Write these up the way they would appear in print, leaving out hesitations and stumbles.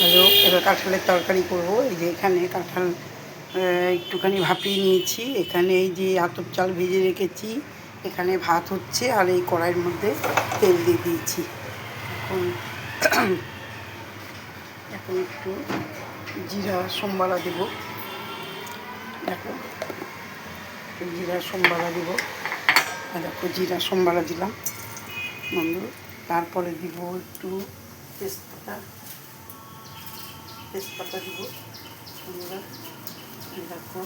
Hello, এবার কাঁঠালের তরকারি করব। এই যে এখানে কাঁঠাল একটুখানি ভাপিয়ে নিয়েছি। এখানে এই যে আতপ চাল ভেজে রেখেছি, এখানে ভাত হচ্ছে, আর এই কড়াইয়ের মধ্যে তেল দিয়ে দিয়েছি। এখন এখন একটু জিরা সোমবারা দেব। দেখো, একটু জিরা সোমবারা দেব। দেখো, জিরা সোমবারা দিলাম বন্ধু। তারপরে দিব একটু তেজপাতা দিব বন্ধুরা। দেখো,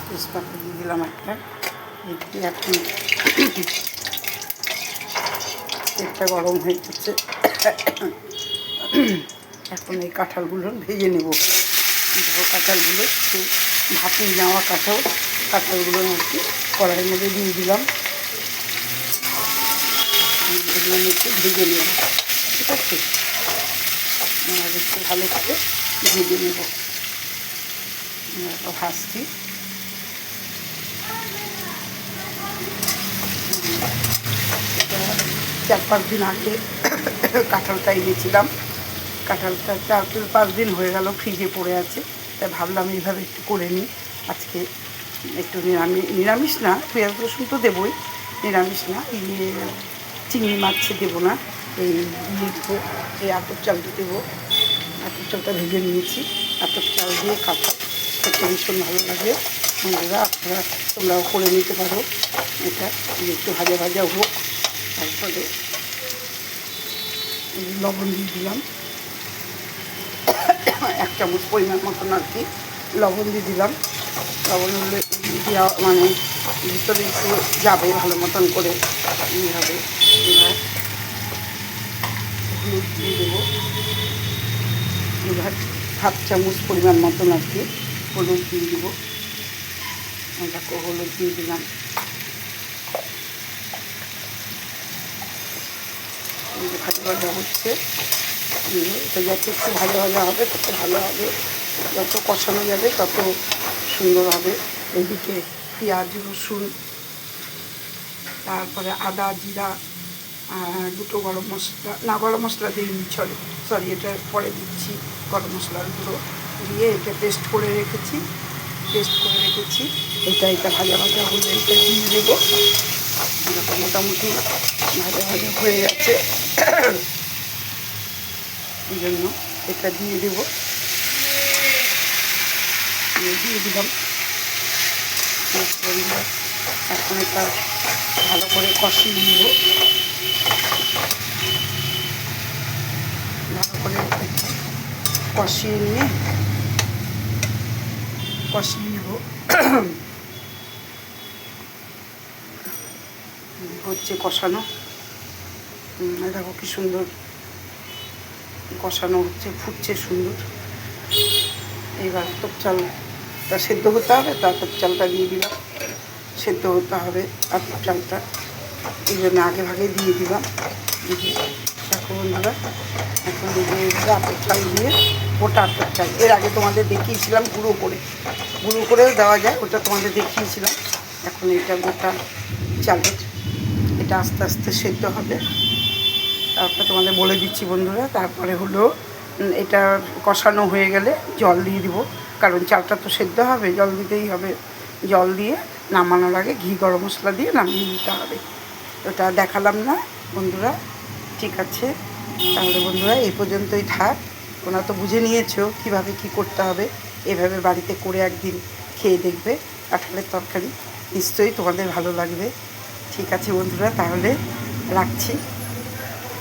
তেজপাতা দিয়ে দিলাম একটা। এদিকে এখন তেলটা গরম হয়ে যাচ্ছে। এখন এই কাঁঠালগুলো ভেজে নেব। দেখো, কাঁঠালগুলো একটু ভাপিয়ে নেওয়া কাঁঠালগুলো আর কি কড়াইয়ের মধ্যে দিয়ে দিলাম। একটু ভেজে নেব, ঠিক আছে? আর একটু ভালো করে ভেজে নেব। ভাজছি। এটা 4-5 দিন আগে কাঁঠালটা এনেছিলাম। কাঁঠালটা 4-5 দিন হয়ে গেল ফ্রিজে পড়ে আছে, তাই ভাবলাম এইভাবে একটু করে নিই আজকে। একটু নিরামিষ না, পেঁয়াজ রসুন তো দেবই, নিরামিষ না। চিংড়ি মাছ দেবো না, এই এই আতপ চালটা দেবো। আতপ চালটা ভেজে নিয়েছি। আতপ চাল দিয়ে কাঁঠাল খেতে ভীষণ ভালো লাগে বন্ধুরা। তোমরাও করে নিতে পারো। এটা একটু ভাজা ভাজা হোক। তারপরে লবণ দিয়ে দিলাম 1 চামচ পরিমাণ মতন আর কি লবণ দিয়ে দিলাম। লবণ দেওয়া মানে ভিতরে একটু যাবে ভালো মতন করে হবে। এবার হলুদ দিয়ে দেবো। এবার 1/2 চামচ পরিমাণ মতন আর কি হলুদ দিয়ে দেবো। দেখো, হলুদ দিয়ে দিলাম। ভাজা ভাজা হচ্ছে। এটা যত একটু ভাজা ভাজা হবে তত ভালো হবে, যত কষানো যাবে তত সুন্দর হবে। এদিকে পেঁয়াজ রসুন, তারপরে আদা জিরা, 2টো গরম মশলা, না গরম মশলা দিইনি, সরি এটা পরে দিচ্ছি। গরম মশলার গুঁড়ো দিয়ে এটা পেস্ট করে রেখেছি। এটা ভাজা ভাজা হলে এটা দিয়ে দেবো। মোটামুটি ভাজা ভাজা হয়ে গেছে, এই জন্য এটা দিয়ে দেবো। দিয়ে দিলাম। এখন এটা ভালো করে কষিয়ে নেব। ভালো করে কষিয়ে নেব। হচ্ছে কষানো। দেখো কি সুন্দর কষানো হচ্ছে, ফুটছে সুন্দর। এবার আতপ চালটা সেদ্ধ হতে হবে, তো আতপ চালটা দিয়ে দিলাম। সেদ্ধ হতে হবে আতপ চালটা, এই জন্য আগে ভাগে দিয়ে দিলাম। দেখো বন্ধুরা, এখন দিয়ে আতপ চাল দিয়ে, গোটা আতপ চাল। এর আগে তোমাদের দেখিয়েছিলাম গুঁড়ো করেও দেওয়া যায়, ওটা তোমাদের দেখিয়েছিলাম। এখন এটা গোটা চালের, এটা আস্তে আস্তে সেদ্ধ হবে। তারপরে তোমাদের বলে দিচ্ছি বন্ধুরা। তারপরে হলো এটা কষানো হয়ে গেলে জল দিয়ে দিব, কারণ চালটা তো সেদ্ধ হবে, জল দিতেই হবে। জল দিয়ে নামানোর আগে ঘি গরম মশলা দিয়ে নামিয়ে দিতে হবে। ওটা দেখালাম না বন্ধুরা, ঠিক আছে? তাহলে বন্ধুরা এই পর্যন্তই থাক। তোমরা তো বুঝে নিয়েছো কীভাবে কী করতে হবে। এভাবে বাড়িতে করে একদিন খেয়ে দেখবে কাঁঠালের তরকারি, নিশ্চয়ই তোমাদের ভালো লাগবে। ঠিক আছে বন্ধুরা, তাহলে রাখছি।